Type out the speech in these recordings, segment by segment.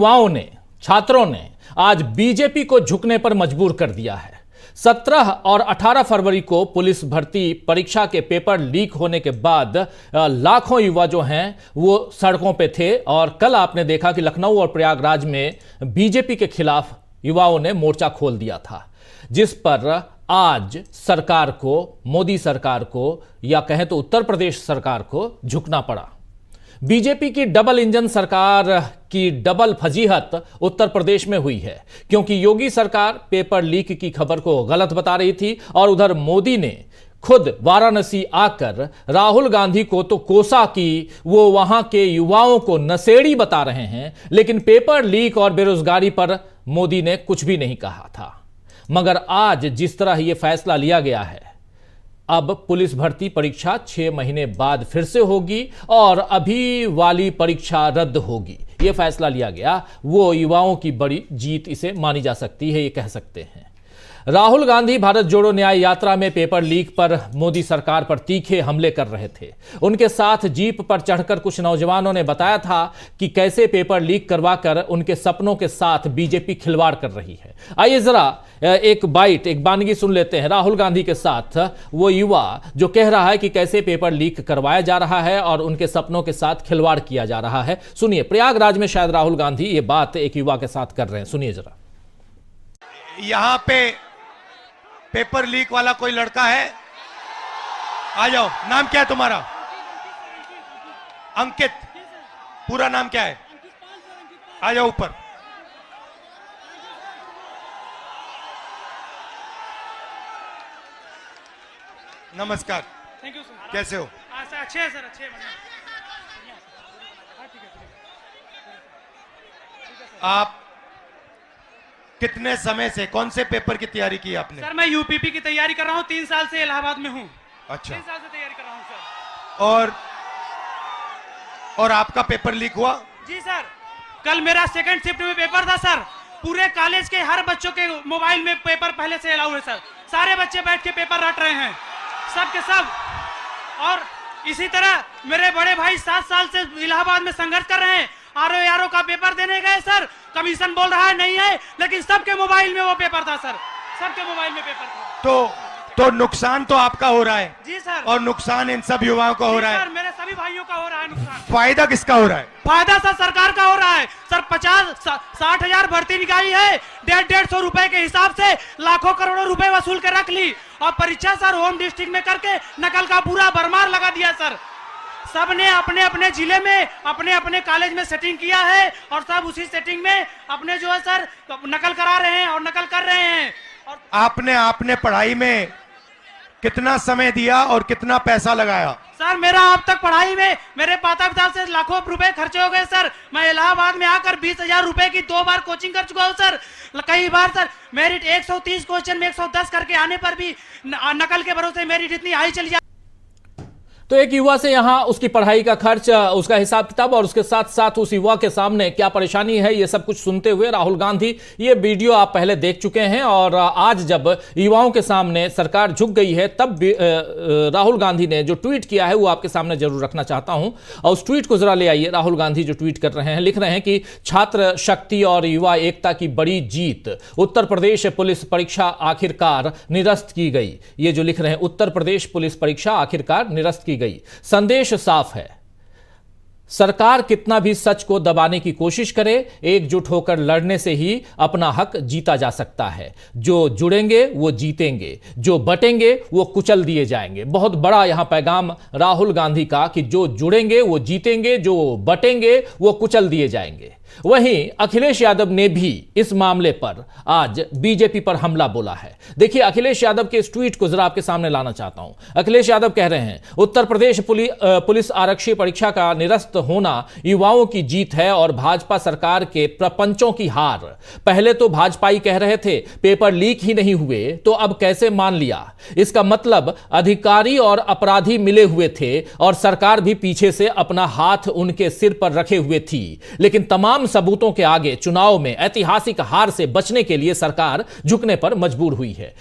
युवाओं ने, छात्रों ने आज बीजेपी को झुकने पर मजबूर कर दिया है। 17 और 18 फरवरी को पुलिस भर्ती परीक्षा के पेपर लीक होने के बाद लाखों युवा जो हैं वो सड़कों पे थे और कल आपने देखा कि लखनऊ और प्रयागराज में बीजेपी के खिलाफ युवाओं ने मोर्चा खोल दिया था, जिस पर आज सरकार को, मोदी सरकार को या कहें तो उत्तर प्रदेश सरकार को झुकना पड़ा। बीजेपी की डबल इंजन सरकार की डबल फजीहत उत्तर प्रदेश में हुई है, क्योंकि योगी सरकार पेपर लीक की खबर को गलत बता रही थी और उधर मोदी ने खुद वाराणसी आकर राहुल गांधी को तो कोसा कि वो वहां के युवाओं को नशेड़ी बता रहे हैं, लेकिन पेपर लीक और बेरोजगारी पर मोदी ने कुछ भी नहीं कहा था। मगर आज जिस तरह यह फैसला लिया गया है, अब पुलिस भर्ती परीक्षा 6 महीने बाद फिर से होगी और अभी वाली परीक्षा रद्द होगी। यह फैसला लिया गया, वो युवाओं की बड़ी जीत इसे मानी जा सकती है, ये कह सकते हैं। राहुल गांधी भारत जोड़ो न्याय यात्रा में पेपर लीक पर मोदी सरकार पर तीखे हमले कर रहे थे। उनके साथ जीप पर चढ़कर कुछ नौजवानों ने बताया था कि कैसे पेपर लीक करवाकर उनके सपनों के साथ बीजेपी खिलवाड़ कर रही है। आइए जरा एक बानगी सुन लेते हैं राहुल गांधी के साथ वो युवा जो कह रहा है कि कैसे पेपर लीक करवाया जा रहा है और उनके सपनों के साथ खिलवाड़ किया जा रहा है। सुनिए, प्रयागराज में शायद राहुल गांधी ये बात एक युवा के साथ कर रहे हैं, सुनिए जरा। यहां पे पेपर लीक वाला कोई लड़का है? आ जाओ। नाम क्या है तुम्हारा? अंकित। पूरा नाम क्या है? आ जाओ ऊपर। नमस्कार। Thank you sir. कैसे हो? अच्छे हैं सर, अच्छे हैं। आप कितने समय से कौन से पेपर की तैयारी की आपने? सर मैं यूपीपी की तैयारी कर रहा हूँ, 3 साल से इलाहाबाद में हूँ। अच्छा। 3 साल से तैयारी कर रहा हूँ सर। और आपका पेपर लीक हुआ? जी सर, कल मेरा सेकंड शिफ्ट में पेपर था सर। पूरे कॉलेज के हर बच्चों के मोबाइल में पेपर पहले से अलाउ है सर। सारे बच्चे बैठ के पेपर रट रहे हैं, सब के सब। और इसी तरह मेरे बड़े भाई 7 साल से इलाहाबाद में संघर्ष कर रहे हैं। आरओ का पेपर देने गए सर, कमीशन बोल रहा है नहीं है, लेकिन सबके मोबाइल में वो पेपर था सर, सबके मोबाइल में पेपर था। तो नुकसान तो आपका हो रहा है। जी सर। और नुकसान इन सब युवाओं का हो रहा है। सर मेरे सभी भाइयों का हो रहा है नुकसान। फायदा किसका हो रहा है? फायदा सर सरकार का हो रहा है सर। 50-60 हजार भर्ती निकाली है, 150 रुपए के हिसाब से लाखों करोड़ों रुपए वसूल के रख ली और परीक्षा सर होम डिस्ट्रिक्ट में करके नकल का पूरा भरमार लगा दिया सर। सबने अपने अपने जिले में अपने अपने कॉलेज में सेटिंग किया है और सब उसी सेटिंग में अपने जो है सर नकल करा रहे हैं और नकल कर रहे हैं। और आपने पढ़ाई में कितना समय दिया और कितना पैसा लगाया? सर मेरा अब तक पढ़ाई में मेरे माता पिता से लाखों रुपए खर्चे हो गए सर। मैं इलाहाबाद में आकर 20,000 रुपए की 2 बार कोचिंग कर चुका हूँ सर। कई बार सर मेरिट 130 क्वेश्चन में 110 करके आने पर भी नकल के भरोसे मेरिट इतनी हाई चली जाती। तो एक युवा से यहां उसकी पढ़ाई का खर्च, उसका हिसाब किताब और उसके साथ साथ उस युवा के सामने क्या परेशानी है, ये सब कुछ सुनते हुए राहुल गांधी, ये वीडियो आप पहले देख चुके हैं। और आज जब युवाओं के सामने सरकार झुक गई है, तब राहुल गांधी ने जो ट्वीट किया है वो आपके सामने जरूर रखना चाहता हूं। और उस ट्वीट को जरा ले आइए। राहुल गांधी जो ट्वीट कर रहे हैं, लिख रहे हैं कि छात्र शक्ति और युवा एकता की बड़ी जीत, उत्तर प्रदेश पुलिस परीक्षा आखिरकार निरस्त की गई। ये जो लिख रहे हैं, उत्तर प्रदेश पुलिस परीक्षा आखिरकार निरस्त की गई। संदेश साफ है, सरकार कितना भी सच को दबाने की कोशिश करे, एकजुट होकर लड़ने से ही अपना हक जीता जा सकता है। जो जुड़ेंगे वो जीतेंगे, जो बटेंगे वो कुचल दिए जाएंगे। बहुत बड़ा यहां पैगाम राहुल गांधी का कि जो जुड़ेंगे वो जीतेंगे, जो बटेंगे वो कुचल दिए जाएंगे। वहीं अखिलेश यादव ने भी इस मामले पर आज बीजेपी पर हमला बोला है। देखिए, अखिलेश यादव के इस ट्वीट को जरा आपके सामने लाना चाहता हूं। अखिलेश यादव कह रहे हैं, उत्तर प्रदेश पुलिस आरक्षी परीक्षा का निरस्त होना युवाओं की जीत है और भाजपा सरकार के प्रपंचों की हार। पहले तो भाजपाई कह रहे थे पेपर लीक ही नहीं हुए, तो अब कैसे मान लिया? इसका मतलब अधिकारी और अपराधी मिले हुए थे और सरकार भी पीछे से अपना हाथ उनके सिर पर रखे हुए थी। लेकिन तमाम तमाम सबूतों के आगे चुनाव में ऐतिहासिक हार से बचने के लिए सरकार झुकने पर मजबूर हुई है।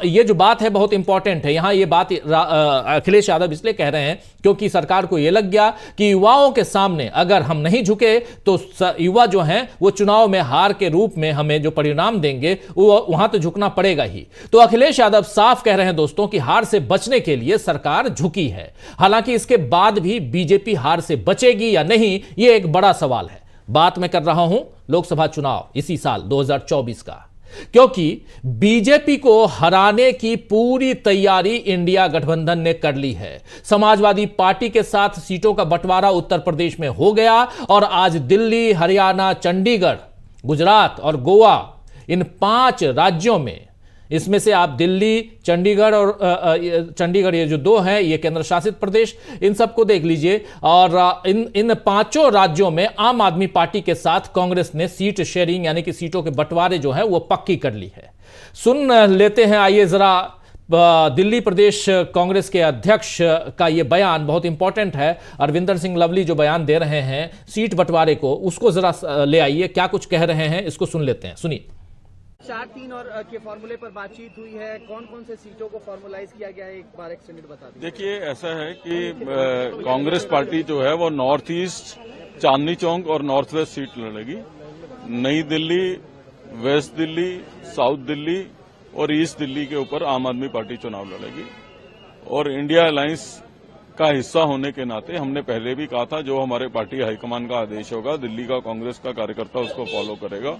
ये जो बात है बहुत इंपॉर्टेंट है। यहां ये बात अखिलेश यादव इसलिए कह रहे हैं क्योंकि सरकार को यह लग गया कि युवाओं के सामने अगर हम नहीं झुके तो युवा जो हैं वो चुनाव में हार के रूप में हमें जो परिणाम देंगे वो वहां तो झुकना पड़ेगा ही। तो अखिलेश यादव साफ कह रहे हैं दोस्तों कि हार से बचने के लिए सरकार झुकी है। हालांकि इसके बाद भी बीजेपी हार से बचेगी या नहीं, यह एक बड़ा सवाल है। बात मैं कर रहा हूं लोकसभा चुनाव इसी साल 2024 का, क्योंकि बीजेपी को हराने की पूरी तैयारी इंडिया गठबंधन ने कर ली है। समाजवादी पार्टी के साथ सीटों का बंटवारा उत्तर प्रदेश में हो गया और आज दिल्ली, हरियाणा, चंडीगढ़, गुजरात और गोवा, इन 5 राज्यों में, इसमें से आप दिल्ली, चंडीगढ़ और चंडीगढ़ ये जो 2 हैं ये केंद्र शासित प्रदेश, इन सबको देख लीजिए। और इन 5 राज्यों में आम आदमी पार्टी के साथ कांग्रेस ने सीट शेयरिंग यानी कि सीटों के बंटवारे जो है वो पक्की कर ली है। सुन लेते हैं, आइए जरा दिल्ली प्रदेश कांग्रेस के अध्यक्ष का यह बयान बहुत इंपॉर्टेंट है। अरविंदर सिंह लवली जो बयान दे रहे हैं सीट बंटवारे को, उसको जरा ले आइए, क्या कुछ कह रहे हैं इसको सुन लेते हैं, सुनिए। 4-3 और के फॉर्मूले पर बातचीत हुई है, कौन कौन से सीटों को फॉर्मुलाइज किया गया है, एक बार एक्सटेंडेड बता दीजिए। देखिए, ऐसा है कि कांग्रेस पार्टी जो है वो नॉर्थ ईस्ट, चांदनी चौक और नॉर्थ वेस्ट सीट लड़ेगी। नई दिल्ली, वेस्ट दिल्ली, साउथ दिल्ली और ईस्ट दिल्ली के ऊपर आम आदमी पार्टी चुनाव लड़ेगी। और इंडिया अलायंस का हिस्सा होने के नाते हमने पहले भी कहा था, जो हमारे पार्टी हाईकमान का आदेश होगा, दिल्ली का कांग्रेस का कार्यकर्ता उसको फॉलो करेगा।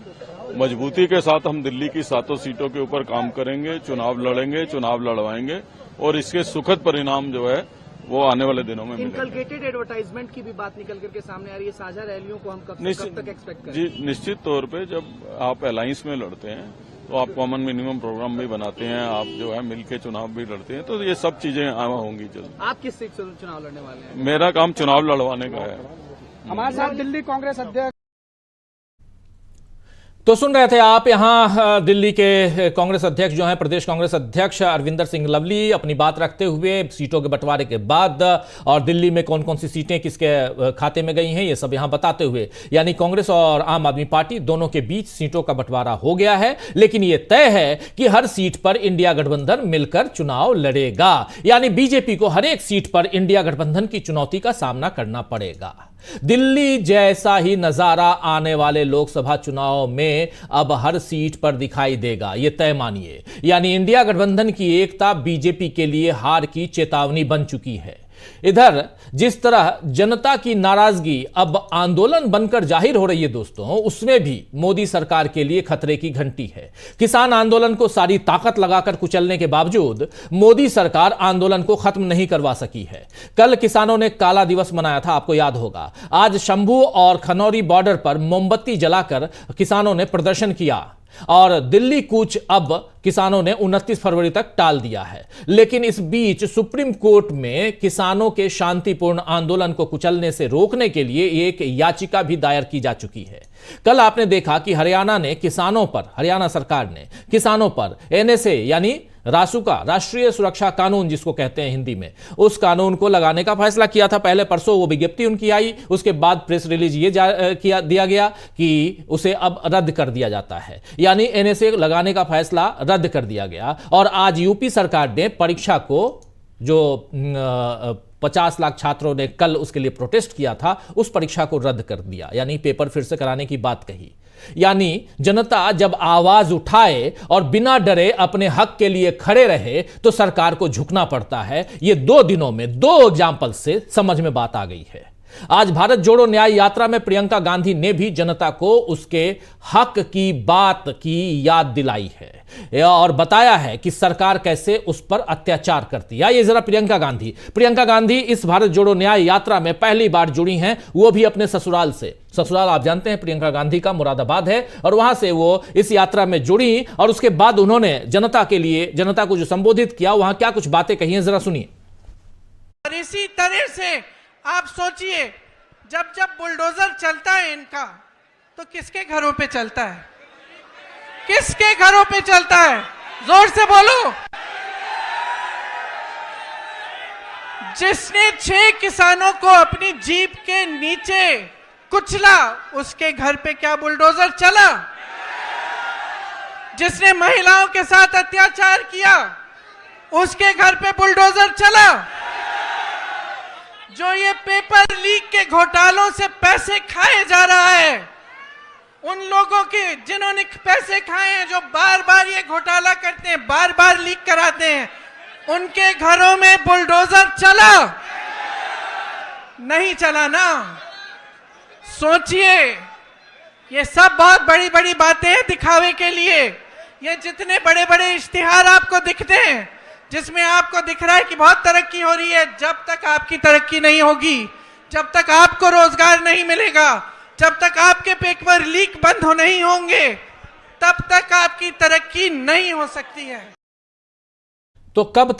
मजबूती के साथ हम दिल्ली की 7 सीटों के ऊपर काम करेंगे, चुनाव लड़ेंगे, चुनाव लड़वाएंगे और इसके सुखद परिणाम जो है वो आने वाले दिनों में मिलेंगे। इनकलकेटेड एडवर्टाइजमेंट की भी बात निकल करके सामने आ रही है, साझा रैलियों को हम कब तक एक्सपेक्ट करें? जी, निश्चित तौर पे जब आप अलायंस में लड़ते हैं तो आप कॉमन मिनिमम प्रोग्राम भी बनाते हैं, आप जो है मिलके चुनाव भी लड़ते हैं, तो ये सब चीजें होंगी जल्द। आप किस सीट से चुनाव लड़ने वाले हैं? मेरा काम चुनाव लड़वाने का है। हमारे साथ दिल्ली कांग्रेस अध्यक्ष। तो सुन रहे थे आप, यहां दिल्ली के कांग्रेस अध्यक्ष जो हैं, प्रदेश कांग्रेस अध्यक्ष अरविंदर सिंह लवली अपनी बात रखते हुए सीटों के बंटवारे के बाद और दिल्ली में कौन कौन सी सीटें किसके खाते में गई हैं ये सब यहां बताते हुए, यानी कांग्रेस और आम आदमी पार्टी दोनों के बीच सीटों का बंटवारा हो गया है, लेकिन यह तय है कि हर सीट पर इंडिया गठबंधन मिलकर चुनाव लड़ेगा। यानी बीजेपी को हर एक सीट पर इंडिया गठबंधन की चुनौती का सामना करना पड़ेगा। दिल्ली जैसा ही नजारा आने वाले लोकसभा चुनाव में अब हर सीट पर दिखाई देगा, यह तय मानिए। यानी इंडिया गठबंधन की एकता बीजेपी के लिए हार की चेतावनी बन चुकी है। इधर जिस तरह जनता की नाराजगी अब आंदोलन बनकर जाहिर हो रही है दोस्तों, उसमें भी मोदी सरकार के लिए खतरे की घंटी है। किसान आंदोलन को सारी ताकत लगाकर कुचलने के बावजूद मोदी सरकार आंदोलन को खत्म नहीं करवा सकी है। कल किसानों ने काला दिवस मनाया था, आपको याद होगा। आज शंभू और खनौरी बॉर्डर पर मोमबत्ती जलाकर किसानों ने प्रदर्शन किया और दिल्ली कूच अब किसानों ने 29 फरवरी तक टाल दिया है। लेकिन इस बीच सुप्रीम कोर्ट में किसानों के शांतिपूर्ण आंदोलन को कुचलने से रोकने के लिए एक याचिका भी दायर की जा चुकी है। कल आपने देखा कि हरियाणा सरकार ने किसानों पर एनएसए यानी रासुका, राष्ट्रीय सुरक्षा कानून जिसको कहते हैं हिंदी में, उस कानून को लगाने का फैसला किया था। पहले परसों वो विज्ञप्ति उनकी आई, उसके बाद प्रेस रिलीज ये दिया गया कि उसे अब रद्द कर दिया जाता है, यानी एनएसए लगाने का फैसला रद्द कर दिया गया। और आज यूपी सरकार ने परीक्षा को, जो 50 लाख छात्रों ने कल उसके लिए प्रोटेस्ट किया था, उस परीक्षा को रद्द कर दिया, यानी पेपर फिर से कराने की बात कही। यानी जनता जब आवाज उठाए और बिना डरे अपने हक के लिए खड़े रहे तो सरकार को झुकना पड़ता है। ये 2 दिनों में 2 एग्जाम्पल से समझ में बात आ गई है। आज भारत जोड़ो न्याय यात्रा में प्रियंका गांधी ने भी जनता को उसके हक की बात की याद दिलाई है और बताया है कि सरकार कैसे उस पर अत्याचार करती है। ये जरा प्रियंका गांधी इस भारत जोड़ो न्याय यात्रा में पहली बार जुड़ी हैं, वो भी अपने ससुराल से। ससुराल आप जानते हैं प्रियंका गांधी का मुरादाबाद है और वहां से वो इस यात्रा में जुड़ी और उसके बाद उन्होंने जनता को जो संबोधित किया, वहां क्या कुछ बातें कही हैं, जरा सुनिए। और इसी तरह से आप सोचिए, जब बुलडोजर चलता है इनका, तो किसके घरों पे चलता है? किसके घरों पे चलता है? जोर से बोलो। जिसने 6 किसानों को अपनी जीप के नीचे कुचला, उसके घर पे क्या बुलडोजर चला? जिसने महिलाओं के साथ अत्याचार किया, उसके घर पे बुलडोजर चला? जो ये पेपर लीक के घोटालों से पैसे खाए जा रहा है, उन लोगों के जिन्होंने पैसे खाए हैं, जो बार बार ये घोटाला करते हैं, बार बार लीक कराते हैं, उनके घरों में बुलडोजर चला? नहीं चला ना। सोचिए, ये सब बहुत बड़ी बड़ी बातें हैं दिखावे के लिए। ये जितने बड़े बड़े इश्तिहार आपको दिखते हैं, जिसमें आपको दिख रहा है कि बहुत तरक्की हो रही है, जब तक आपकी तरक्की नहीं होगी, जब तक आपको रोजगार नहीं मिलेगा, जब तक आपके पेपर लीक बंद हो नहीं होंगे, तब तक आपकी तरक्की नहीं हो सकती है। तो कब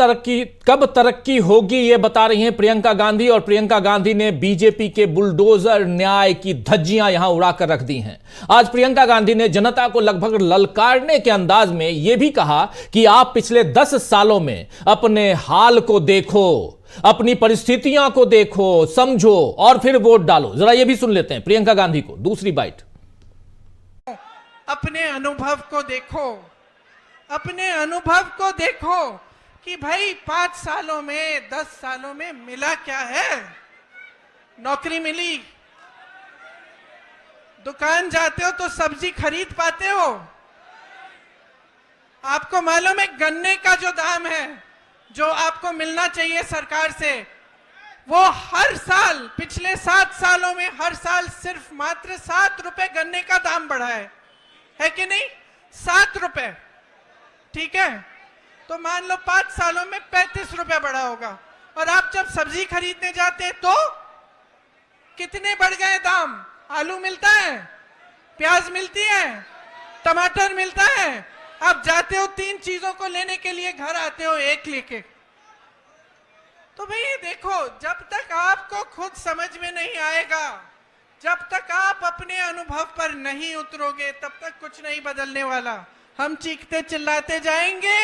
तरक्की होगी, ये बता रही हैं प्रियंका गांधी। और प्रियंका गांधी ने बीजेपी के बुलडोजर न्याय की धज्जियां यहां उड़ाकर रख दी हैं। आज प्रियंका गांधी ने जनता को लगभग ललकारने के अंदाज में यह भी कहा कि आप पिछले 10 सालों में अपने हाल को देखो, अपनी परिस्थितियां को देखो, समझो और फिर वोट डालो। जरा ये भी सुन लेते हैं प्रियंका गांधी को, दूसरी बाइट। अपने अनुभव को देखो, अपने अनुभव को देखो कि भाई 5 सालों में, 10 सालों में मिला क्या है? नौकरी मिली, दुकान जाते हो तो सब्जी खरीद पाते हो। आपको मालूम है गन्ने का जो दाम है, जो आपको मिलना चाहिए सरकार से, वो हर साल, पिछले 7 सालों में हर साल सिर्फ मात्र 7 रुपए गन्ने का दाम बढ़ा है कि नहीं? 7 रुपए, ठीक है? तो मान लो 5 सालों में 35 रुपए बढ़ा होगा। और आप जब सब्जी खरीदने जाते हैं तो कितने बढ़ गए दाम? आलू मिलता है, प्याज मिलती है, टमाटर मिलता है। आप जाते हो 3 चीजों को लेने के लिए, घर आते हो 1 लेके। तो भाई देखो, जब तक आपको खुद समझ में नहीं आएगा, जब तक आप अपने अनुभव पर नहीं उतरोगे, तब तक कुछ नहीं बदलने वाला। हम चीखते चिल्लाते जाएंगे,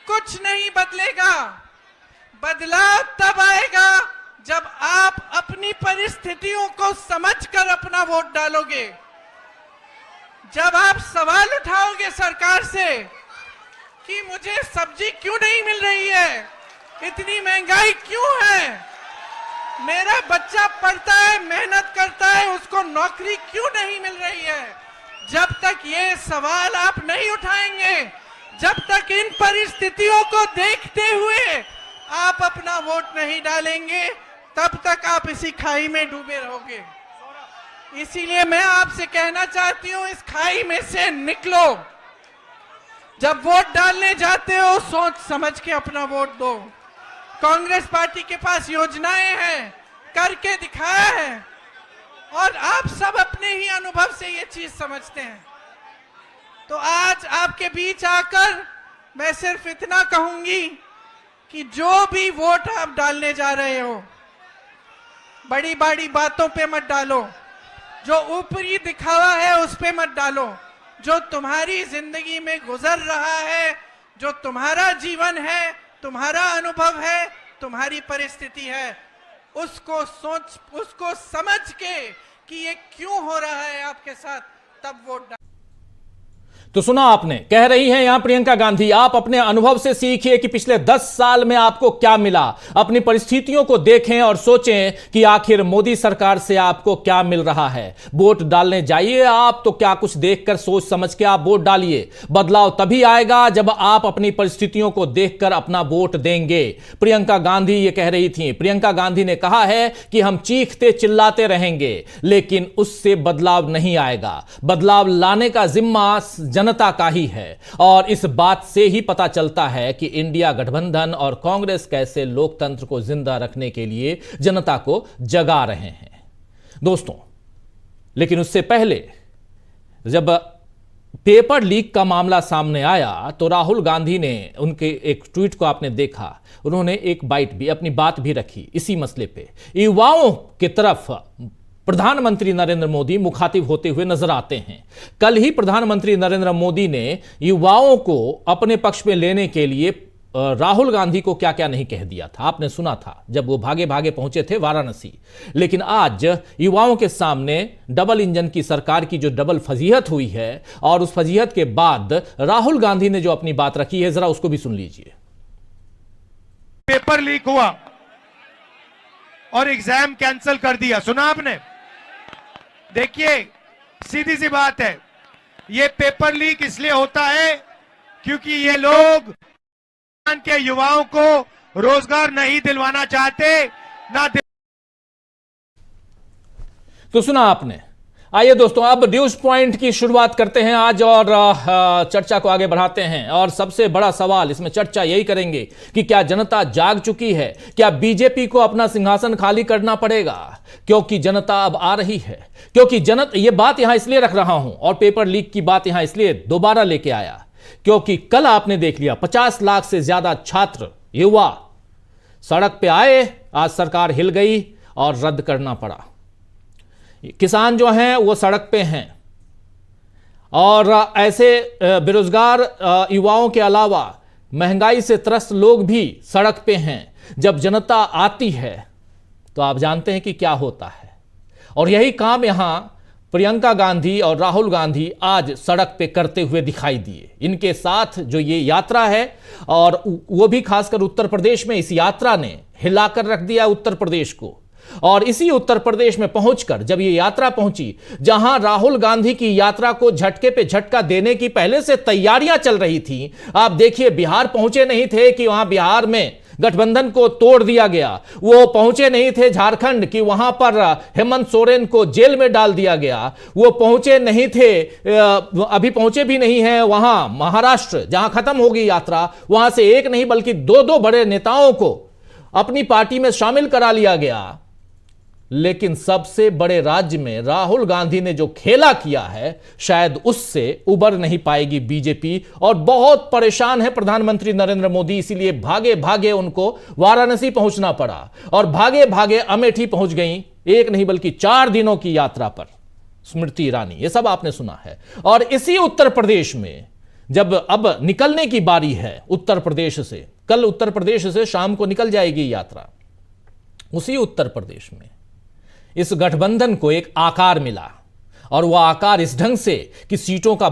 कुछ नहीं बदलेगा। बदलाव तब आएगा जब आप अपनी परिस्थितियों को समझकर अपना वोट डालोगे, जब आप सवाल उठाओगे सरकार से कि मुझे सब्जी क्यों नहीं मिल रही है, इतनी महंगाई क्यों है, मेरा बच्चा पढ़ता है, मेहनत करता है, उसको नौकरी क्यों नहीं मिल रही है। जब तक ये सवाल आप नहीं उठाएंगे, जब तक इन परिस्थितियों को देखते हुए आप अपना वोट नहीं डालेंगे, तब तक आप इसी खाई में डूबे रहोगे। इसीलिए मैं आपसे कहना चाहती हूं, इस खाई में से निकलो। जब वोट डालने जाते हो, सोच समझ के अपना वोट दो। कांग्रेस पार्टी के पास योजनाएं हैं, करके दिखाया है, और आप सब अपने ही अनुभव से ये चीज समझते हैं। तो आज आपके बीच आकर मैं सिर्फ इतना कहूंगी कि जो भी वोट आप डालने जा रहे हो, बड़ी बड़ी बातों पे मत डालो, जो ऊपरी दिखावा है उस पे मत डालो। जो तुम्हारी जिंदगी में गुजर रहा है, जो तुम्हारा जीवन है, तुम्हारा अनुभव है, तुम्हारी परिस्थिति है, उसको सोच, उसको समझ के कि ये क्यों हो रहा है आपके साथ, तब वोट डालो। तो सुना आपने, कह रही हैं यहां प्रियंका गांधी, आप अपने अनुभव से सीखिए कि पिछले 10 साल में आपको क्या मिला। अपनी परिस्थितियों को देखें और सोचें कि आखिर मोदी सरकार से आपको क्या मिल रहा है। वोट डालने जाइए आप तो क्या कुछ देखकर सोच समझ के आप वोट डालिए। बदलाव तभी आएगा जब आप अपनी परिस्थितियों को देखकर अपना वोट देंगे। प्रियंका गांधी ये कह रही थी। प्रियंका गांधी ने कहा है कि हम चीखते चिल्लाते रहेंगे, लेकिन उससे बदलाव नहीं आएगा। बदलाव लाने का जिम्मा जनता का ही है। और इस बात से ही पता चलता है कि इंडिया गठबंधन और कांग्रेस कैसे लोकतंत्र को जिंदा रखने के लिए जनता को जगा रहे हैं दोस्तों। लेकिन उससे पहले जब पेपर लीक का मामला सामने आया तो राहुल गांधी ने उनके एक ट्वीट को आपने देखा, उन्होंने एक बाइट भी, अपनी बात भी रखी इसी मसले पे। युवाओं की तरफ प्रधानमंत्री नरेंद्र मोदी मुखातिब होते हुए नजर आते हैं। कल ही प्रधानमंत्री नरेंद्र मोदी ने युवाओं को अपने पक्ष में लेने के लिए राहुल गांधी को क्या क्या नहीं कह दिया था। आपने सुना था जब वो भागे भागे पहुंचे थे वाराणसी। लेकिन आज युवाओं के सामने डबल इंजन की सरकार की जो डबल फजीहत हुई है और उस फजीहत के बाद राहुल गांधी ने जो अपनी बात रखी है, जरा उसको भी सुन लीजिए। पेपर लीक हुआ और एग्जाम कैंसिल कर दिया, सुना आपने? देखिए, सीधी सी बात है, ये पेपर लीक इसलिए होता है क्योंकि ये लोग के युवाओं को रोजगार नहीं दिलवाना चाहते ना तो सुना आपने। आइए दोस्तों, अब न्यूज पॉइंट की शुरुआत करते हैं आज और चर्चा को आगे बढ़ाते हैं। और सबसे बड़ा सवाल इसमें चर्चा यही करेंगे कि क्या जनता जाग चुकी है? क्या बीजेपी को अपना सिंहासन खाली करना पड़ेगा? क्योंकि जनता अब आ रही है। क्योंकि जनता, ये बात यहां इसलिए रख रहा हूं और पेपर लीक की बात यहां इसलिए दोबारा लेके आया क्योंकि कल आपने देख लिया 50 लाख से ज्यादा छात्र युवा सड़क पे आए, आज सरकार हिल गई और रद्द करना पड़ा। किसान जो हैं वो सड़क पे हैं और ऐसे बेरोजगार युवाओं के अलावा महंगाई से त्रस्त लोग भी सड़क पे हैं। जब जनता आती है तो आप जानते हैं कि क्या होता है। और यही काम यहां प्रियंका गांधी और राहुल गांधी आज सड़क पे करते हुए दिखाई दिए। इनके साथ जो ये यात्रा है और वो भी खासकर उत्तर प्रदेश में, इस यात्रा ने हिलाकर रख दिया उत्तर प्रदेश को। और इसी उत्तर प्रदेश में पहुंचकर जब ये यात्रा पहुंची, जहां राहुल गांधी की यात्रा को झटके पे झटका देने की पहले से तैयारियां चल रही थी। आप देखिए, बिहार पहुंचे नहीं थे कि वहां बिहार में गठबंधन को तोड़ दिया गया। वो पहुंचे नहीं थे झारखंड कि वहां पर हेमंत सोरेन को जेल में डाल दिया गया। वो पहुंचे नहीं थे, अभी पहुंचे भी नहीं है वहां महाराष्ट्र, जहां खत्म हो गई यात्रा। वहां से एक नहीं बल्कि दो बड़े नेताओं को अपनी पार्टी में शामिल करा लिया गया। लेकिन सबसे बड़े राज्य में राहुल गांधी ने जो खेला किया है, शायद उससे उबर नहीं पाएगी बीजेपी। और बहुत परेशान है प्रधानमंत्री नरेंद्र मोदी, इसीलिए भागे भागे उनको वाराणसी पहुंचना पड़ा और भागे भागे अमेठी पहुंच गई, एक नहीं बल्कि 4 दिनों की यात्रा पर। स्मृति ईरानी, ये सब आपने सुना है। और इसी उत्तर प्रदेश में जब अब निकलने की बारी है उत्तर प्रदेश से, कल उत्तर प्रदेश से शाम को निकल जाएगी यात्रा, उसी उत्तर प्रदेश में इस गठबंधन को एक आकार मिला। और वह आकार इस ढंग से कि सीटों का